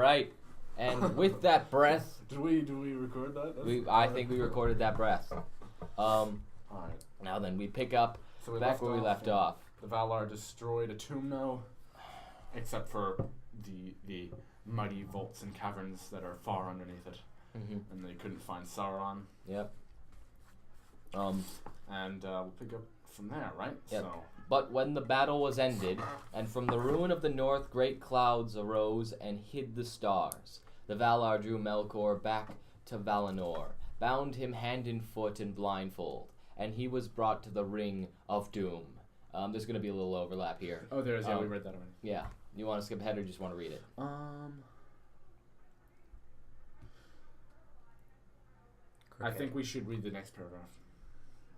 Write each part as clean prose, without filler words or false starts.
right. And with that breath, Did we record that? I think we recorded that breath. Alright. Now then, we pick up So back where we left off. The Valar destroyed a tomb now, except for the muddy vaults and caverns that are far underneath it. Mm-hmm. And they couldn't find Sauron. Yep. And we'll pick up from there, right? Yep. So. But when the battle was ended, and from the ruin of the north great clouds arose and hid the stars, the Valar drew Melkor back to Valinor, bound him hand and foot in blindfold, and he was brought to the Ring of Doom. There's going to be a little overlap here. Oh, there is. Yeah, we read that already. Yeah. You want to skip ahead or just want to read it? I think we should read the next paragraph.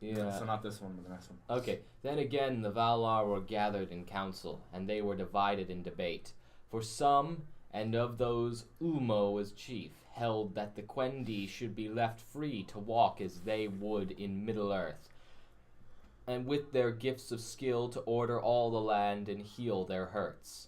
Yeah. So not this one, but the next one. Okay. Then again the Valar were gathered in council, and they were divided in debate. For some, and of those Ulmo was chief, held that the Quendi should be left free to walk as they would in Middle-earth, and with their gifts of skill to order all the land and heal their hurts.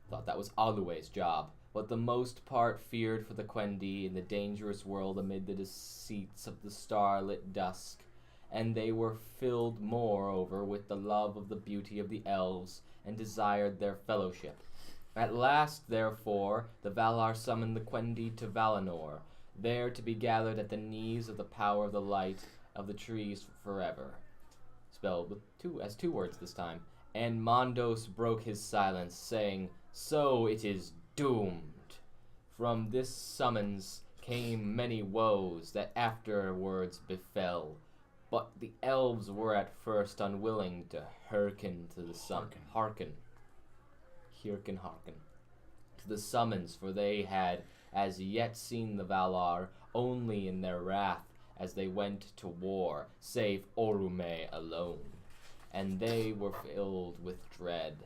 Thought that was Alduin's job, but the most part feared for the Quendi in the dangerous world amid the deceits of the starlit dusk, and they were filled moreover with the love of the beauty of the Elves, and desired their fellowship. At last, therefore, the Valar summoned the Quendi to Valinor, there to be gathered at the knees of the power of the light of the trees forever. Spelled with two words this time. And Mondos broke his silence, saying, "So it is doomed." From this summons came many woes that afterwards befell, but the Elves were at first unwilling to hearken to the hearken to the summons, for they had as yet seen the Valar only in their wrath as they went to war, save Orome alone, and they were filled with dread.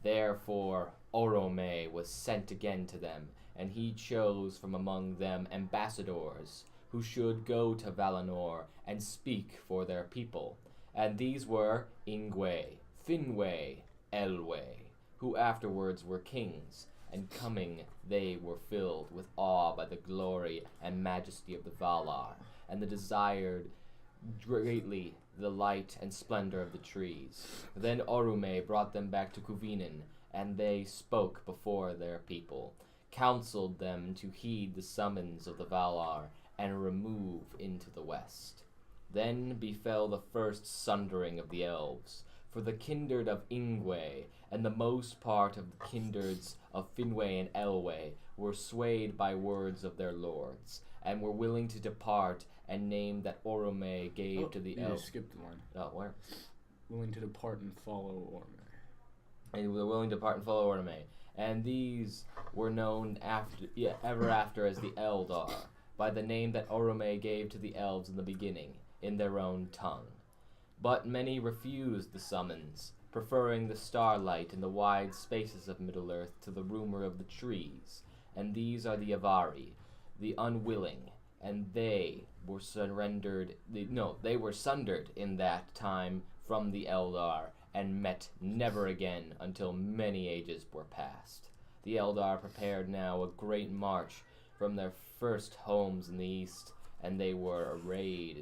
Therefore Orome was sent again to them, and he chose from among them ambassadors, who should go to Valinor and speak for their people. And these were Ingwe, Finwë, Elwë, who afterwards were kings, and coming they were filled with awe by the glory and majesty of the Valar, and desired greatly the light and splendor of the trees. Then Orome brought them back to Cuvinin, and they spoke before their people, counseled them to heed the summons of the Valar, and remove into the west. Then befell the first sundering of the Elves, for the kindred of Ingwe and the most part of the kindreds of Finwë and Elwë were swayed by words of their lords, and were willing to depart, and name that Orome gave to the Elves. You skipped the line. Oh, where? Willing to depart and follow Orome. And were willing to depart and follow Orome. And these were known ever after as the Eldar, by the name that Orome gave to the Elves in the beginning, in their own tongue. But many refused the summons, preferring the starlight and the wide spaces of Middle-earth to the rumor of the trees. And these are the Avari, the unwilling, and they were sundered in that time from the Eldar, and met never again until many ages were past. The Eldar prepared now a great march from their first homes in the east, and they were arrayed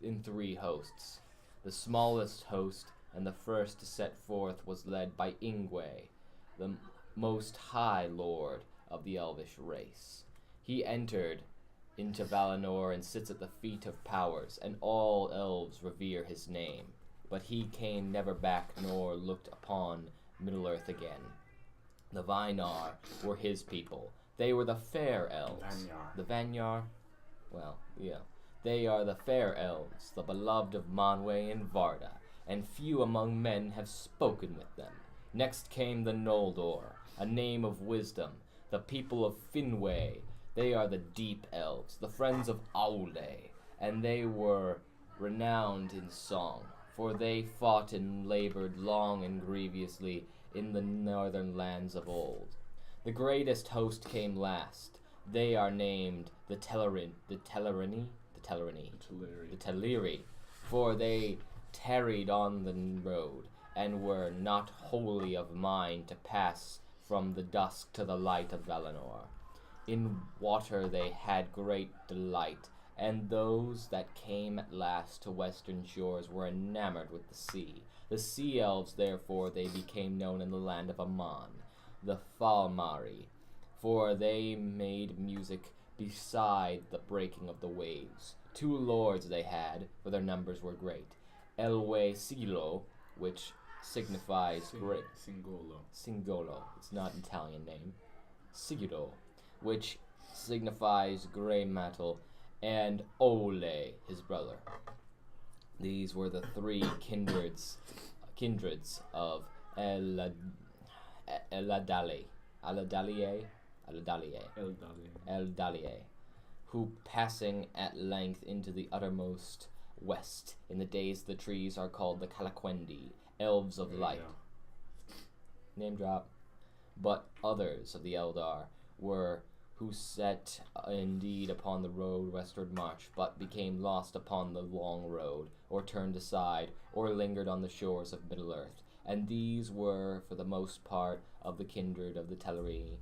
in three hosts. The smallest host and the first to set forth was led by Ingwe, the most high lord of the Elvish race. He entered into Valinor and sits at the feet of powers, and all elves revere his name. But he came never back nor looked upon Middle-earth again. The Vynar were his people. They were the fair elves. The Vanyar? Well, yeah. They are the fair elves, the beloved of Manwë and Varda, and few among men have spoken with them. Next came the Noldor, a name of wisdom, the people of Finwë. They are the deep elves, the friends of Aule, and they were renowned in song, for they fought and labored long and grievously in the northern lands of old. The greatest host came last. They are named the Teleri, for they tarried on the road, and were not wholly of mind to pass from the dusk to the light of Valinor. In water they had great delight, and those that came at last to western shores were enamored with the sea. The sea elves, therefore, they became known in the land of Aman, the Falmari, for they made music beside the breaking of the waves. 2 lords they had, for their numbers were great. Elwe Silo, which signifies great. Singolo. It's not an Italian name. Siguro, which signifies grey metal, and Ole, his brother. These were the 3 kindreds of Eldalier, who passing at length into the uttermost west, in the days the trees are called the Calaquendi, elves of light. Name drop. But others of the Eldar were who set indeed upon the road westward march, but became lost upon the long road, or turned aside, or lingered on the shores of Middle-earth. And these were, for the most part, of the kindred of the Teleri,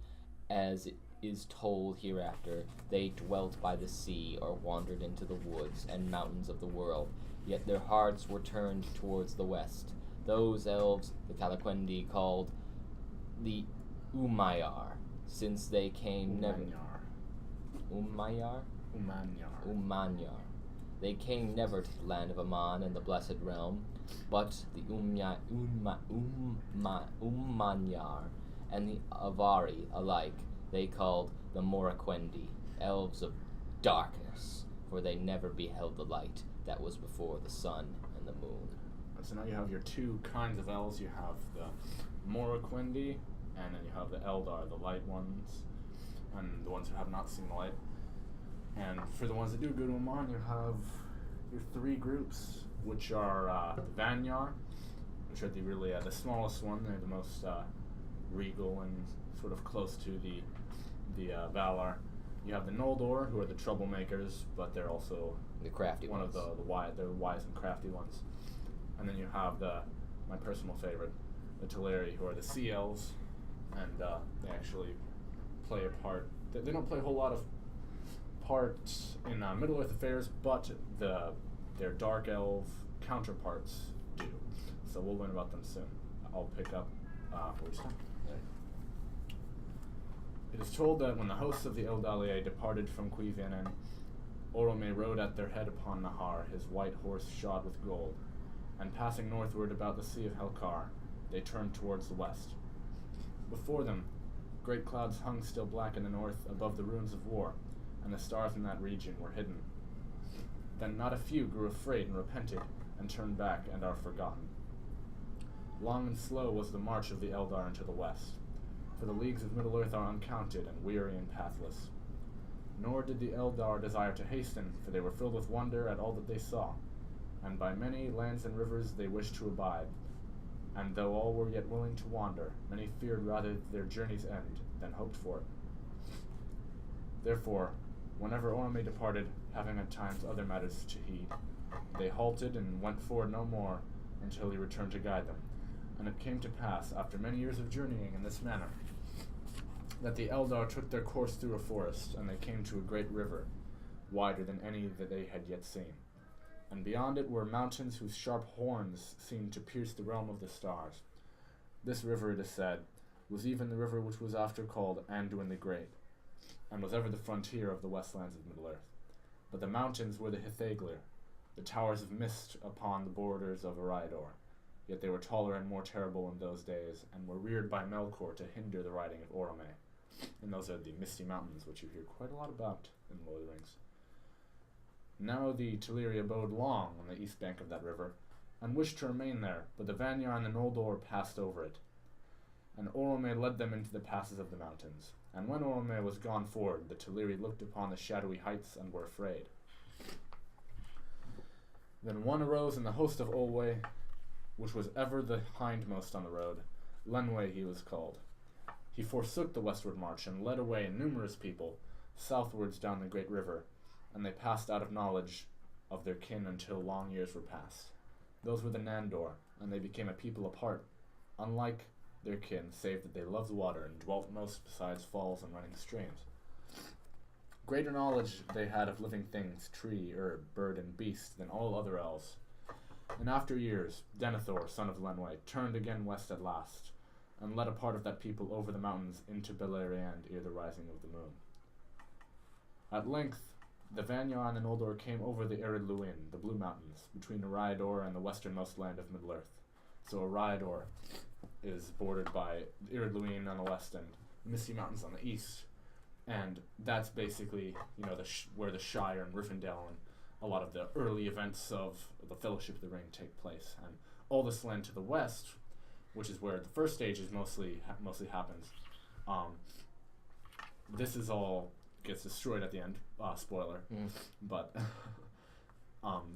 as it is told hereafter. They dwelt by the sea, or wandered into the woods and mountains of the world, yet their hearts were turned towards the west. Those elves the Calaquendi called the Umayar, since they came never. Umanyar. They came never to the land of Aman and the blessed realm, but the Umanyar and the Avari alike they called the Moraquendi, elves of darkness, for they never beheld the light that was before the sun and the moon. So now you have your 2 kinds of elves. You have the Moraquendi, and then you have the Eldar, the light ones, and the ones who have not seen the light. And for the ones that do go to Aman, you have your 3 groups, which are the Vanyar, which are the smallest one. They're the most regal and sort of close to the Valar. You have the Noldor, who are the troublemakers, but they're also the crafty one ones. of the wise and crafty ones. And then you have my personal favorite, the Teleri, who are the Sea Elves, and they actually play a part. They don't play a whole lot of parts in Middle-earth affairs, but their Dark Elf counterparts do. So we'll learn about them soon. I'll pick up where we start. It is told that when the hosts of the Eldalier departed from Cuivianen, Orome rode at their head upon Nahar, his white horse shod with gold, and passing northward about the Sea of Helkar, they turned towards the west. Before them, great clouds hung still black in the north above the ruins of war, and the stars in that region were hidden. Then not a few grew afraid and repented, and turned back and are forgotten. Long and slow was the march of the Eldar into the west, for the leagues of Middle-earth are uncounted and weary and pathless. Nor did the Eldar desire to hasten, for they were filled with wonder at all that they saw, and by many lands and rivers they wished to abide. And though all were yet willing to wander, many feared rather their journey's end than hoped for it. Therefore, whenever Orome departed, having at times other matters to heed, they halted and went forward no more until he returned to guide them. And it came to pass, after many years of journeying in this manner, that the Eldar took their course through a forest, and they came to a great river, wider than any that they had yet seen. And beyond it were mountains whose sharp horns seemed to pierce the realm of the stars. This river, it is said, was even the river which was after called Anduin the Great, and was ever the frontier of the westlands of Middle-earth. But the mountains were the Hithaglir, the towers of mist upon the borders of Eridor. Yet they were taller and more terrible in those days, and were reared by Melkor to hinder the riding of Orome. And those are the Misty Mountains, which you hear quite a lot about in Lord of the Rings. Now the Teleri abode long on the east bank of that river, and wished to remain there, but the Vanyar and the Noldor passed over it. And Orome led them into the passes of the mountains. And when Orome was gone forward, the Teleri looked upon the shadowy heights and were afraid. Then one arose in the host of Olwe, which was ever the hindmost on the road. Lenwe he was called. He forsook the westward march, and led away numerous people southwards down the great river, and they passed out of knowledge of their kin until long years were past. Those were the Nandor, and they became a people apart, unlike their kin, save that they loved water and dwelt most besides falls and running streams. Greater knowledge they had of living things, tree, herb, bird, and beast than all other elves. And after years, Denethor, son of Lenwë, turned again west at last, and led a part of that people over the mountains into Beleriand ere the rising of the moon. At length, the Vanyan and Noldor came over the Ered Luin, the Blue Mountains, between Eriador and the westernmost land of Middle-earth. So Eriador is bordered by Ered Luin on the west and Misty Mountains on the east, and that's basically, where the Shire and Rivendell and a lot of the early events of the Fellowship of the Ring take place. And all this land to the west, which is where the first stage is mostly happens, this is all gets destroyed at the end. Spoiler. But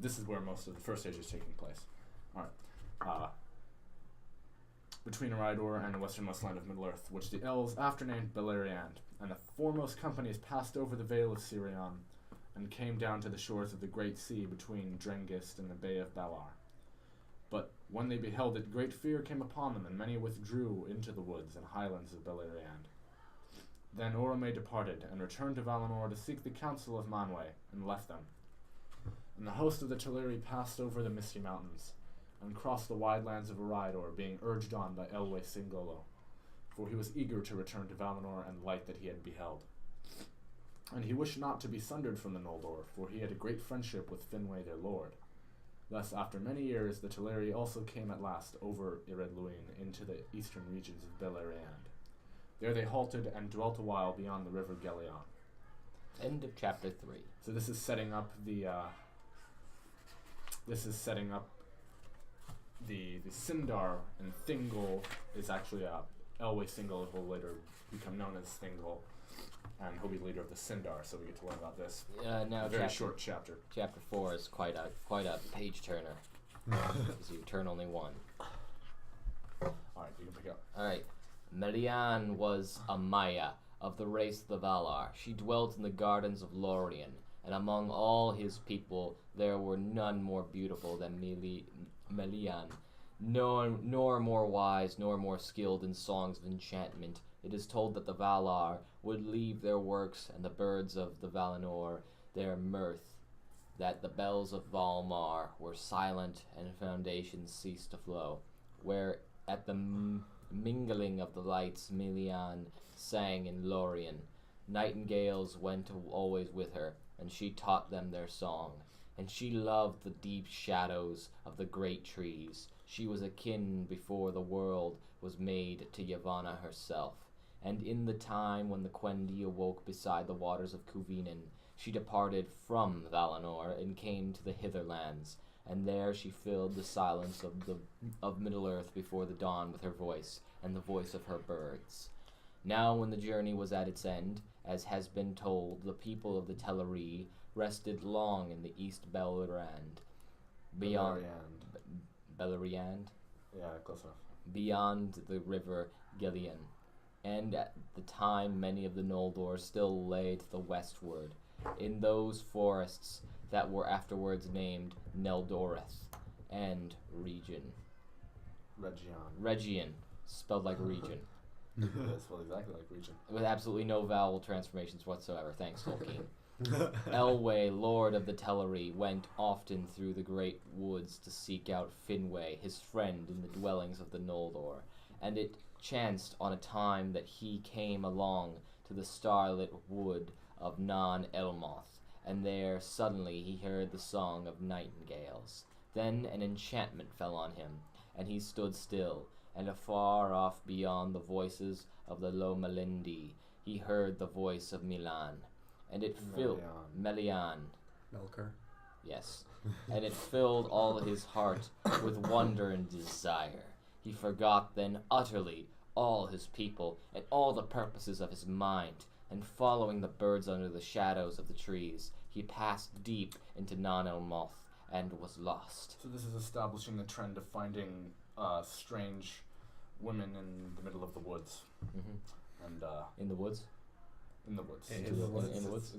this is where most of the first stage is taking place. All right. Between Eriador and the westernmost land of Middle-earth, which the elves after named Beleriand, and the foremost companies passed over the Vale of Sirion, and came down to the shores of the Great Sea between Drengist and the Bay of Balar. But when they beheld it, great fear came upon them, and many withdrew into the woods and highlands of Beleriand. Then Orome departed, and returned to Valinor to seek the counsel of Manwë, and left them. And the host of the Teleri passed over the Misty Mountains, and crossed the wide lands of Eriador, being urged on by Elwë Singolo, for he was eager to return to Valinor and light that he had beheld. And he wished not to be sundered from the Noldor, for he had a great friendship with Finwë their lord. Thus, after many years, the Teleri also came at last over Ered Luin into the eastern regions of Beleriand. There they halted and dwelt a while beyond the river Gelion. End of chapter 3. So this is setting up the Sindar, and Thingol is actually Elwë Singol, who will later become known as Thingol, and he'll be leader of the Sindar. So we get to learn about this. Now a very short chapter. Chapter 4 is quite a page turner, because you turn only one. All right, you can pick up. All right. Melian was a Maya of the race of the Valar. She dwelt in the gardens of Lorien, and among all his people there were none more beautiful than Melian, nor more wise, nor more skilled in songs of enchantment. It is told that the Valar would leave their works, and the birds of the Valinor their mirth, that the bells of Valmar were silent, and foundations ceased to flow, where at the mingling of the lights Melian sang in Lorien. Nightingales went always with her, and she taught them their song. And she loved the deep shadows of the great trees. She was akin before the world was made to Yavanna herself. And in the time when the Quendi awoke beside the waters of Cuvinin, she departed from Valinor and came to the Hitherlands, and there she filled the silence of Middle-earth before the dawn with her voice, and the voice of her birds. Now when the journey was at its end, as has been told, the people of the Teleri rested long in the East Beleriand, Beleriand? Yeah, close enough. Beyond the river Gelion. And at the time many of the Noldor still lay to the westward, in those forests that were afterwards named Neldoreth and Region, spelled like region. That's spelled exactly like region. With absolutely no vowel transformations whatsoever. Thanks, Tolkien. Elwë, lord of the Teleri, went often through the great woods to seek out Finwë, his friend, in the dwellings of the Noldor. And it chanced on a time that he came along to the starlit wood of Non-Elmoth, and there suddenly he heard the song of nightingales. Then an enchantment fell on him, and he stood still, and afar off beyond the voices of the Lomelindi he heard the voice of Milan, and it filled Melian. Melker. Yes, and it filled all his heart with wonder and desire. He forgot then utterly all his people and all the purposes of his mind, and following the birds under the shadows of the trees, he passed deep into Non-Elmoth and was lost. So this is establishing the trend of finding strange women in the middle of the woods. Mm-hmm. And in the woods? In the woods. In the woods?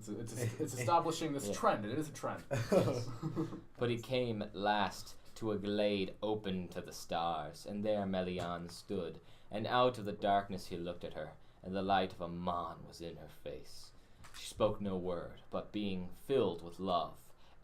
It's establishing this trend. It is a trend. But he came at last to a glade open to the stars, and there Melian stood, and out of the darkness he looked at her, and the light of Aman was in her face. She spoke no word, but being filled with love,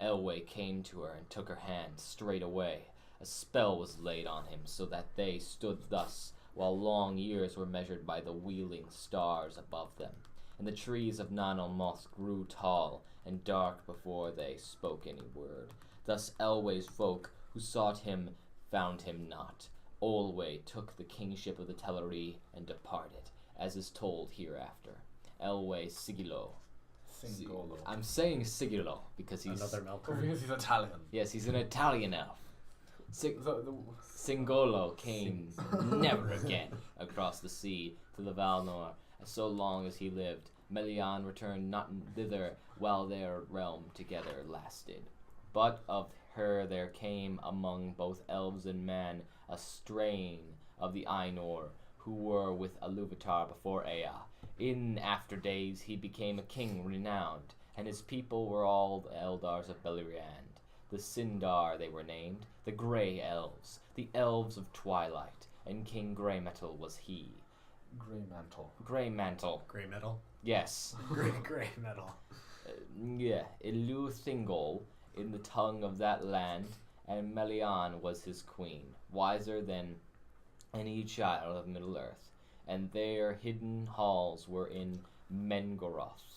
Elwë came to her and took her hand straightway. A spell was laid on him, so that they stood thus, while long years were measured by the wheeling stars above them, and the trees of Nanalmoth grew tall and dark before they spoke any word. Thus Elwë's folk, who sought him, found him not. Olwe took the kingship of the Teleri and departed, as is told hereafter. Elwë Sigilo. Singolo. I'm saying Sigilo because he's... Another Melkor. Because he's Italian. Yes, he's an Italian elf. Singolo came never again across the sea to the Valinor, so long as he lived. Melian returned not thither while their realm together lasted. But of her there came among both elves and man a strain of the Ainur, who were with Iluvatar before Ea. In after days he became a king renowned, and his people were all the Eldars of Beleriand. The Sindar they were named, the Grey Elves, the Elves of Twilight, and King Greymetal was he. Greymantle. Greymantle. Grey metal. Yes. Grey metal. Yeah. Ilu Thingol in the tongue of that land, and Melian was his queen, wiser than any child of Middle-earth, and their hidden halls were in Mengroth.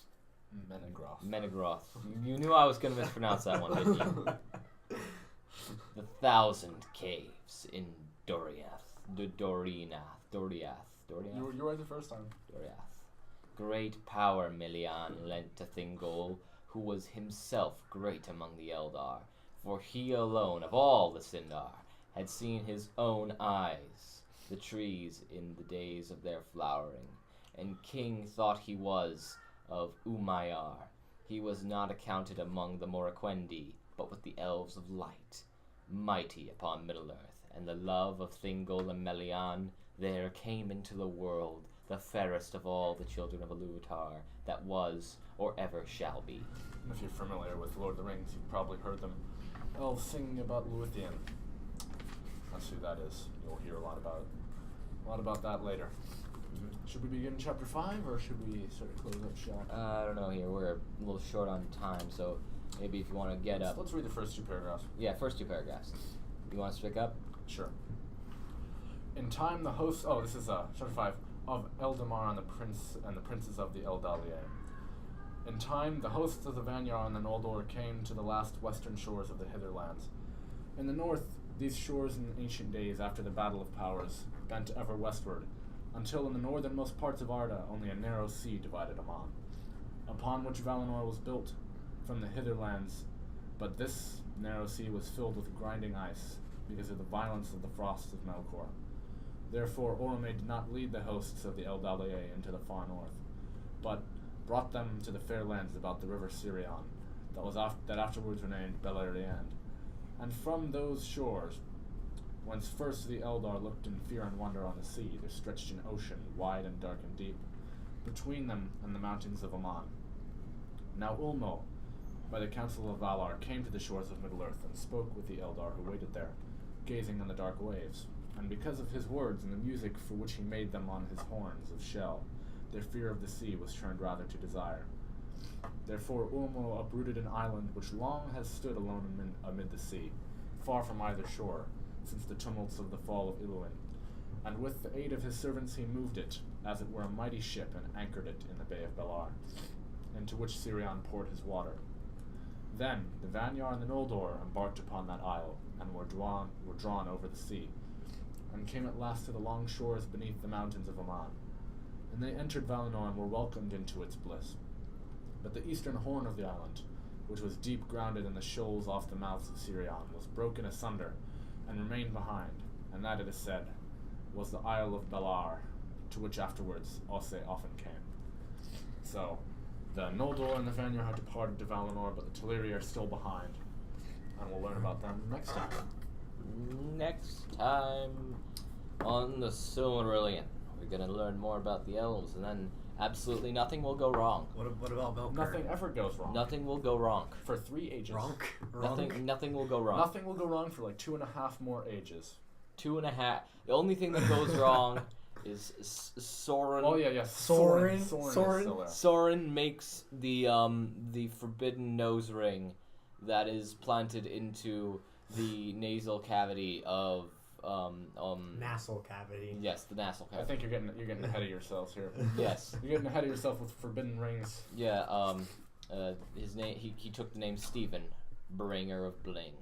Menegroth. You knew I was going to mispronounce that one, didn't you? The 1,000 caves in Doriath. Doriath. You were right the first time. Doriath. Great power Melian lent to Thingol, who was himself great among the Eldar, for he alone of all the Sindar had seen his own eyes the trees in the days of their flowering, and king thought he was of Umayar. He was not accounted among the Moraquendi, but with the elves of light, mighty upon Middle-earth, and the love of Thingol and Melian there came into the world, the fairest of all the children of Iluvatar that was or ever shall be. If you're familiar with Lord of the Rings, you've probably heard them elves singing about Luthien. That's who that is. You'll hear a lot about that later. Should we begin chapter 5, or should we sort of close up shop? I don't know here. We're a little short on time, so maybe if you want to get up. Let's read the first two paragraphs. Yeah, first two paragraphs. You want to speak up? Sure. In time, the hosts. Oh, this is chapter 5 of Eldamar and the princes of the Eldalier. In time, the hosts of the Vanyar and the Noldor came to the last western shores of the Hitherlands. In the north, these shores in ancient days after the Battle of Powers bent ever westward, until in the northernmost parts of Arda only a narrow sea divided Aman, upon which Valinor was built from the Hitherlands, but this narrow sea was filled with grinding ice, because of the violence of the frosts of Melkor. Therefore Orome did not lead the hosts of the Eldalier into the far north, but brought them to the fair lands about the river Sirion, that afterwards were named Beleriand. And from those shores, whence first the Eldar looked in fear and wonder on the sea, there stretched an ocean, wide and dark and deep, between them and the mountains of Aman. Now Ulmo, by the counsel of Valar, came to the shores of Middle-earth and spoke with the Eldar who waited there, gazing on the dark waves. And because of his words and the music for which he made them on his horns of shell, their fear of the sea was turned rather to desire. Therefore Ulmo uprooted an island which long has stood alone amid the sea, far from either shore, since the tumults of the fall of Iluin. And with the aid of his servants he moved it, as it were a mighty ship, and anchored it in the Bay of Belar, into which Sirion poured his water. Then the Vanyar and the Noldor embarked upon that isle, and were drawn over the sea, and came at last to the long shores beneath the mountains of Aman. And they entered Valinor and were welcomed into its bliss. But the eastern horn of the island, which was deep grounded in the shoals off the mouths of Sirion, was broken asunder, and remained behind, and that, it is said, was the Isle of Belar, to which afterwards Osse often came. So, the Noldor and the Vanyar had departed to Valinor, but the Teleri are still behind, and we'll learn about them next time. Next time on the Silmarillion, we're going to learn more about the elves, and then absolutely nothing will go wrong. What about Melkor? Nothing ever goes wrong. Nothing will go wrong. For 3 ages. Nothing will go wrong. Nothing will go wrong for like 2.5 more ages. 2.5. The only thing that goes wrong is Soren. Oh yeah. Soren. Soren is Soren. still there. Soren makes the forbidden nose ring that is planted into the nasal cavity of Nasal cavity. Yes, the nasal I cavity. think you're getting ahead of yourselves here. Yes. You're getting ahead of yourself with forbidden rings. Yeah. His name. He took the name Stephen, bringer of bling.